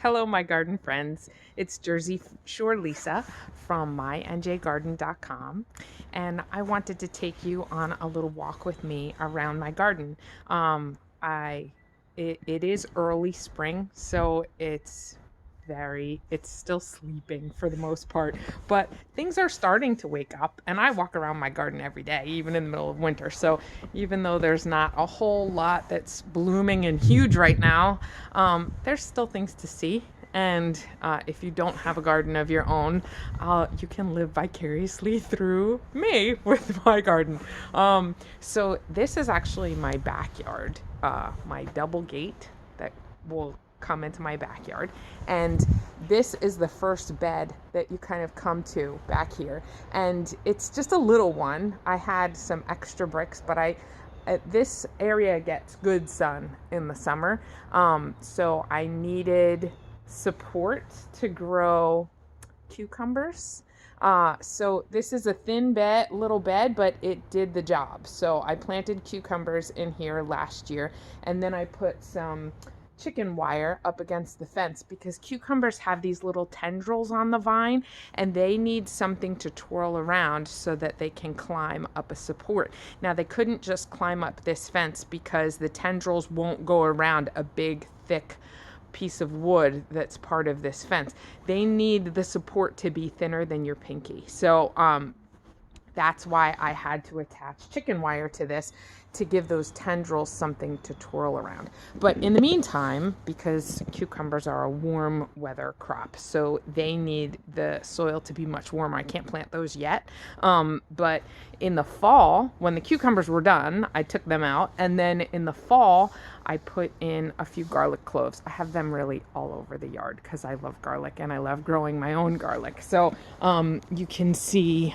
Hello, my garden friends. It's Jersey Shore Lisa from MyNJGarden.com, and I wanted to take you on a little walk with me around my garden. I it is early spring, so it's still sleeping for the most part, but things are starting to wake up, and I walk around my garden every day, even in the middle of winter. So even though there's not a whole lot that's blooming and huge right now, there's still things to see. And if you don't have a garden of your own, you can live vicariously through me with my garden. So this is actually my backyard, my double gate that will come into my backyard. And this is the first bed that you kind of come to back here. And it's just a little one. I had some extra bricks, but this area gets good sun in the summer. So I needed support to grow cucumbers. So this is a thin little bed, but it did the job. So I planted cucumbers in here last year, and then I put some chicken wire up against the fence because cucumbers have these little tendrils on the vine, and they need something to twirl around so that they can climb up a support. Now, they couldn't just climb up this fence because the tendrils won't go around a big, thick piece of wood that's part of this fence. They need the support to be thinner than your pinky. So that's why I had to attach chicken wire to this to give those tendrils something to twirl around. But in the meantime, because cucumbers are a warm weather crop, so they need the soil to be much warmer. I can't plant those yet. But in the fall, when the cucumbers were done, I took them out. And then in the fall, I put in a few garlic cloves. I have them really all over the yard because I love garlic and I love growing my own garlic. So you can see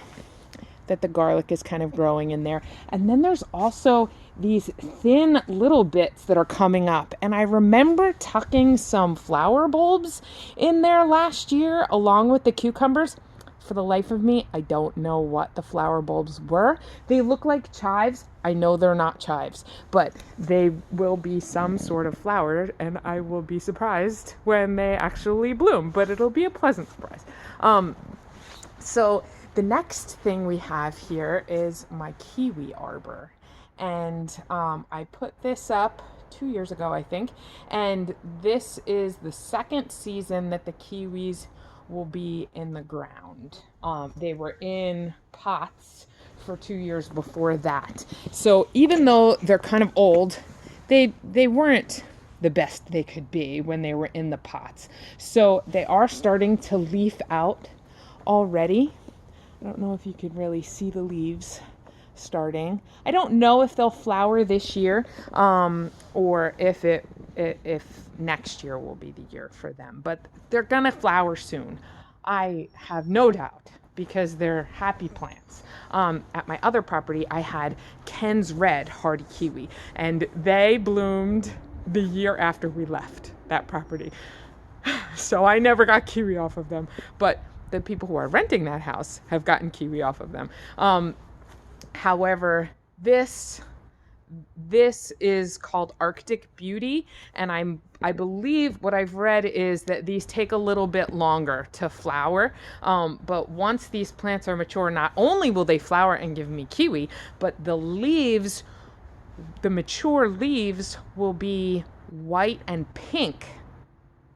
that the garlic is kind of growing in there. And then there's also these thin little bits that are coming up. And I remember tucking some flower bulbs in there last year along with the cucumbers. For the life of me, I don't know what the flower bulbs were. They look like chives. I know they're not chives, but they will be some sort of flower, and I will be surprised when they actually bloom, but it'll be a pleasant surprise. So the next thing we have here is my kiwi arbor. And I put this up 2 years ago, I think. And this is the second season that the kiwis will be in the ground. They were in pots for 2 years before that. So even though they're kind of old, they weren't the best they could be when they were in the pots. So they are starting to leaf out already. I don't know if you can really see the leaves starting. I don't know if they'll flower this year, or if next year will be the year for them. But they're gonna flower soon. I have no doubt because they're happy plants. At my other property, I had Ken's Red hardy kiwi, and they bloomed the year after we left that property. So I never got kiwi off of them, but the people who are renting that house have gotten kiwi off of them. However, this is called Arctic Beauty, and I believe what I've read is that these take a little bit longer to flower. But once these plants are mature, not only will they flower and give me kiwi, but the mature leaves will be white and pink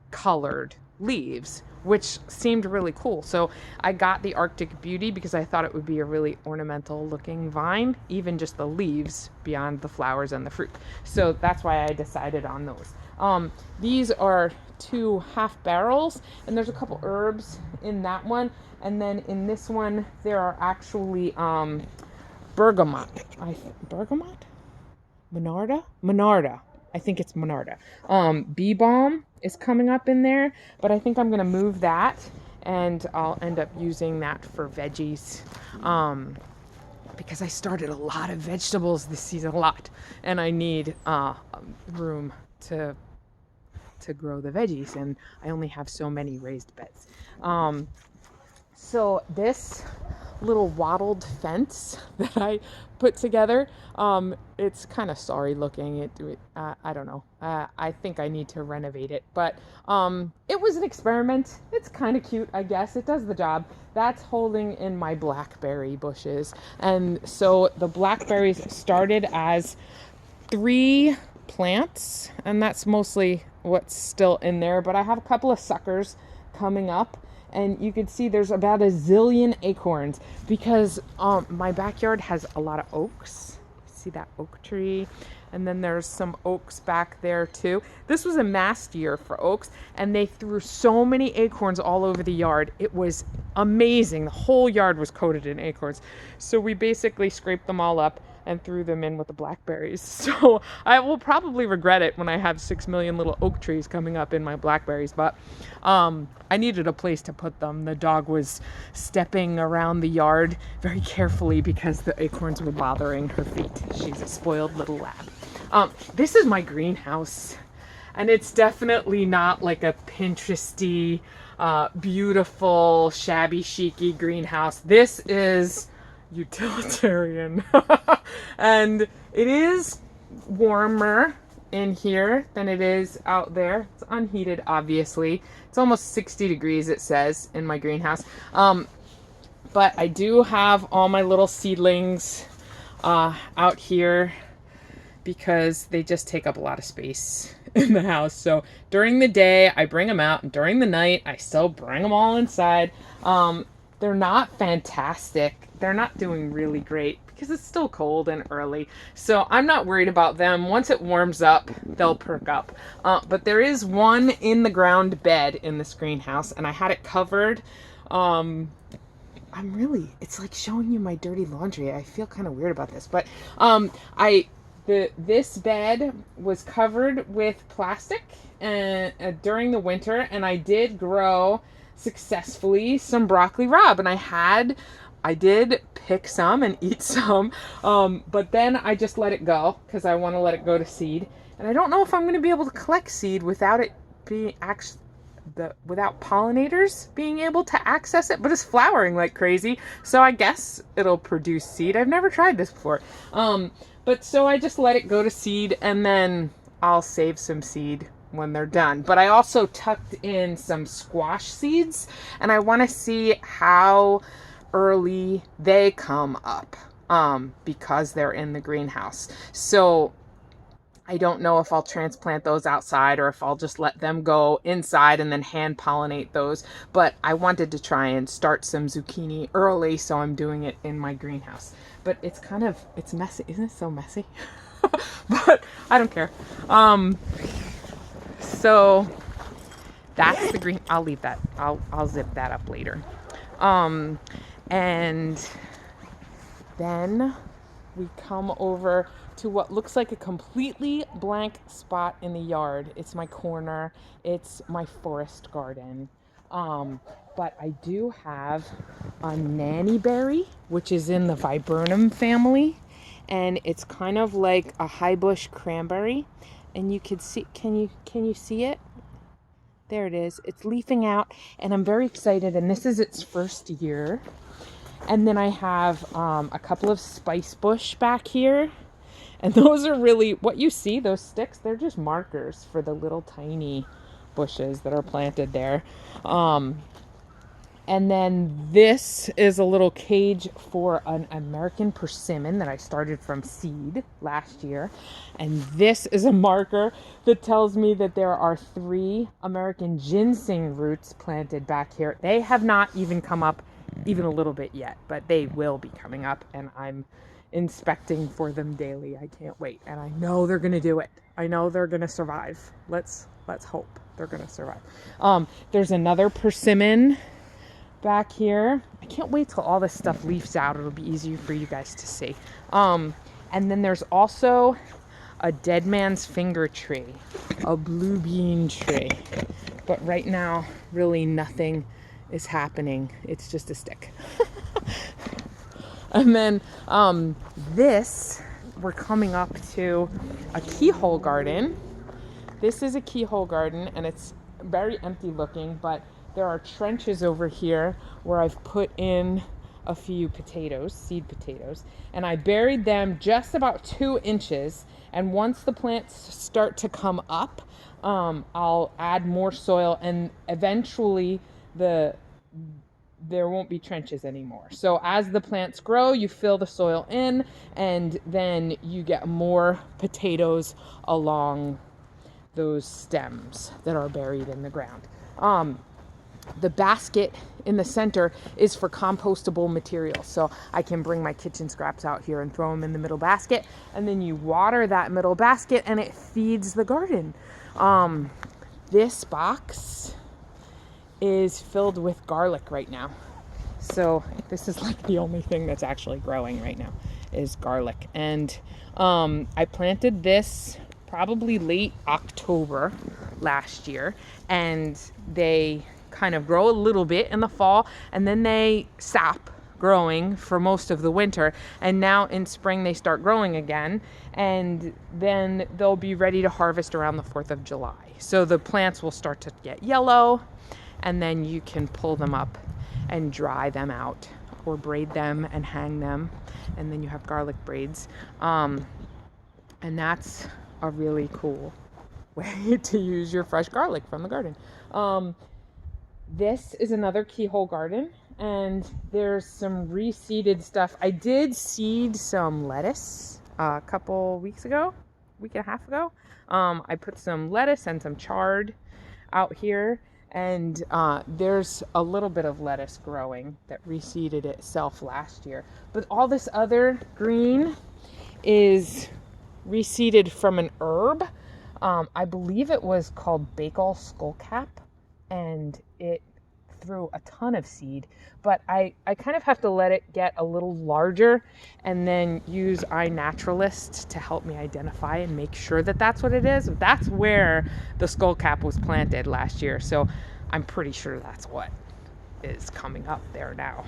colored leaves, which seemed really cool. So I got the Arctic Beauty because I thought it would be a really ornamental looking vine, even just the leaves beyond the flowers and the fruit. So that's why I decided on those. These are 2 half barrels, and there's a couple herbs in that one. And then in this one, there are actually bergamot. Bergamot? Monarda. I think it's Monarda. Bee balm is coming up in there, but I think I'm going to move that, and I'll end up using that for veggies, because I started a lot of vegetables this season, and I need room to grow the veggies, and I only have so many raised beds. So this little wattled fence that I put together. It's kind of sorry looking. I don't know. I think I need to renovate it, but it was an experiment. It's kind of cute, I guess. It does the job. That's holding in my blackberry bushes, and so the blackberries started as 3 plants, and that's mostly what's still in there, but I have a couple of suckers coming up, and you can see there's about a zillion acorns because my backyard has a lot of oaks. See that oak tree? And then there's some oaks back there too. This was a mast year for oaks, and they threw so many acorns all over the yard. It was amazing. The whole yard was coated in acorns. So we basically scraped them all up and threw them in with the blackberries. So I will probably regret it when I have 6 million little oak trees coming up in my blackberries, but I needed a place to put them. The dog was stepping around the yard very carefully because the acorns were bothering her feet. She's a spoiled little lab. This is my greenhouse, and it's definitely not like a Pinteresty, beautiful, shabby chic-y greenhouse. This is utilitarian. And it is warmer in here than it is out there. It's unheated, obviously. It's almost 60 degrees, it says, in my greenhouse. But I do have all my little seedlings out here because they just take up a lot of space in the house. So during the day, I bring them out, and during the night, I still bring them all inside. They're not fantastic. They're not doing really great because it's still cold and early. So I'm not worried about them. Once it warms up, they'll perk up. But there is one in the ground bed in this greenhouse, and I had it covered. It's like showing you my dirty laundry. I feel kind of weird about this, but this bed was covered with plastic during the winter, and I did grow successfully some broccoli rabe, and I did pick some and eat some, but then I just let it go because I want to let it go to seed, and I don't know if I'm going to be able to collect seed without it being without pollinators being able to access it, but it's flowering like crazy, so I guess it'll produce seed. I've never tried this before, but so I just let it go to seed, and then I'll save some seed when they're done. But I also tucked in some squash seeds, and I want to see how early they come up because they're in the greenhouse. So I don't know if I'll transplant those outside or if I'll just let them go inside and then hand pollinate those. But I wanted to try and start some zucchini early, so I'm doing it in my greenhouse. But it's messy. Isn't it so messy? But I don't care. So that's the green. I'll leave that. I'll zip that up later. And then we come over to what looks like a completely blank spot in the yard. It's my corner. It's my forest garden. But I do have a nannyberry, which is in the viburnum family, and it's kind of like a high bush cranberry. And you can see, can you see it? There it is. It's leafing out, and I'm very excited. And this is its first year. And then I have a couple of spice bush back here. And those are really, what you see, those sticks, they're just markers for the little tiny bushes that are planted there. And then this is a little cage for an American persimmon that I started from seed last year. And this is a marker that tells me that there are 3 American ginseng roots planted back here. They have not even come up even a little bit yet, but they will be coming up, and I'm inspecting for them daily. I can't wait, and I know they're going to do it. I know they're going to survive. Let's hope they're going to survive. There's another persimmon back here. I can't wait till all this stuff leaves out. It'll be easier for you guys to see. And then there's also a dead man's finger tree, a blue bean tree. But right now, really nothing is happening. It's just a stick. And then we're coming up to a keyhole garden. This is a keyhole garden, and it's very empty looking, but there are trenches over here where I've put in a few potatoes, seed potatoes, and I buried them just about 2 inches. And once the plants start to come up, I'll add more soil, and eventually there won't be trenches anymore. So as the plants grow, you fill the soil in, and then you get more potatoes along those stems that are buried in the ground. The basket in the center is for compostable material. So I can bring my kitchen scraps out here and throw them in the middle basket, and then you water that middle basket and it feeds the garden. This box is filled with garlic right now. So this is like the only thing that's actually growing right now is garlic. And I planted this probably late October last year, and they kind of grow a little bit in the fall, and then they stop growing for most of the winter, and now in spring they start growing again, and then they'll be ready to harvest around the 4th of July. So the plants will start to get yellow, and then you can pull them up and dry them out or braid them and hang them, and then you have garlic braids. And that's a really cool way to use your fresh garlic from the garden. This is another keyhole garden, and there's some reseeded stuff. I did seed some lettuce a couple week and a half ago. I put some lettuce and some chard out here, and there's a little bit of lettuce growing that reseeded itself last year. But all this other green is reseeded from an herb. I believe it was called Bakel skullcap, and it threw a ton of seed, but I kind of have to let it get a little larger and then use iNaturalist to help me identify and make sure that that's what it is. That's where the skullcap was planted last year, so I'm pretty sure that's what is coming up there now.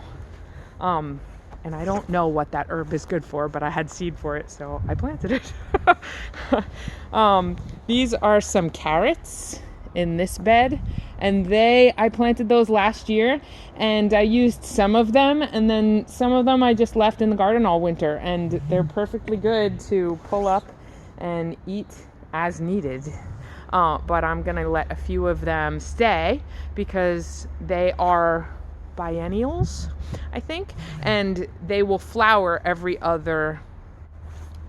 And I don't know what that herb is good for, but I had seed for it, so I planted it. These are some carrots in this bed, and I planted those last year, and I used some of them, and then some of them I just left in the garden all winter, and they're perfectly good to pull up and eat as needed. But I'm gonna let a few of them stay because they are biennials, I think, and they will flower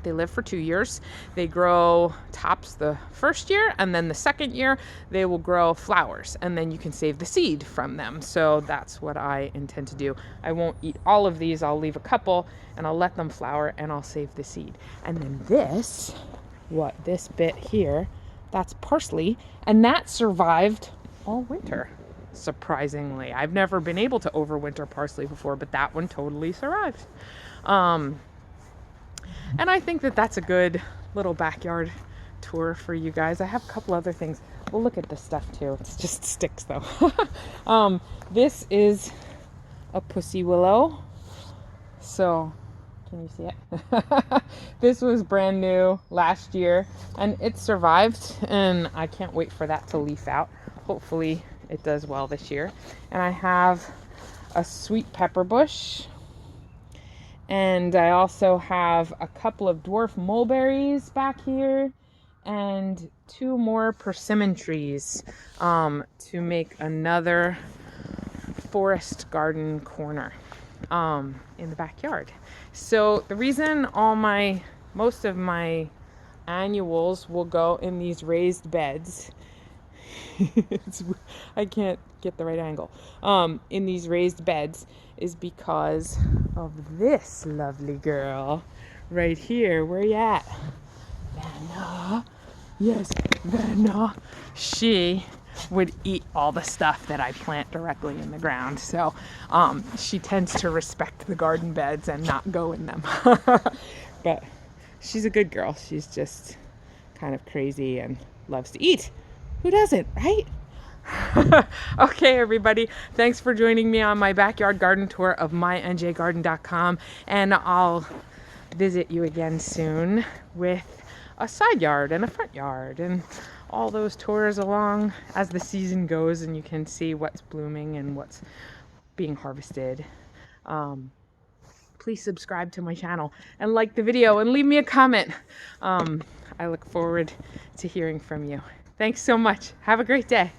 they live for 2 years. They grow tops the first year, and then the second year they will grow flowers, and then you can save the seed from them. So that's what I intend to do. I won't eat all of these. I'll leave a couple and I'll let them flower, and I'll save the seed. And then this bit here, that's parsley, and that survived all winter. Surprisingly, I've never been able to overwinter parsley before, but that one totally survived. And I think that that's a good little backyard tour for you guys. I have a couple other things. We'll look at this stuff too. It's just sticks though. This is a pussy willow. So, can you see it? This was brand new last year, and it survived, and I can't wait for that to leaf out. Hopefully it does well this year. And I have a sweet pepper bush, and I also have a couple of dwarf mulberries back here, and 2 more persimmon trees to make another forest garden corner in the backyard. So the reason most of my annuals will go in these raised beds I can't get the right angle in these raised beds is because of this lovely girl right here. Where you at? Vanna. Yes, Vanna. She would eat all the stuff that I plant directly in the ground. So she tends to respect the garden beds and not go in them. But she's a good girl. She's just kind of crazy and loves to eat. Who doesn't, right? Okay, everybody. Thanks for joining me on my backyard garden tour of MyNJGarden.com. And I'll visit you again soon with a side yard and a front yard and all those tours along as the season goes, and you can see what's blooming and what's being harvested. please subscribe to my channel and like the video and leave me a comment. I look forward to hearing from you. Thanks so much. Have a great day.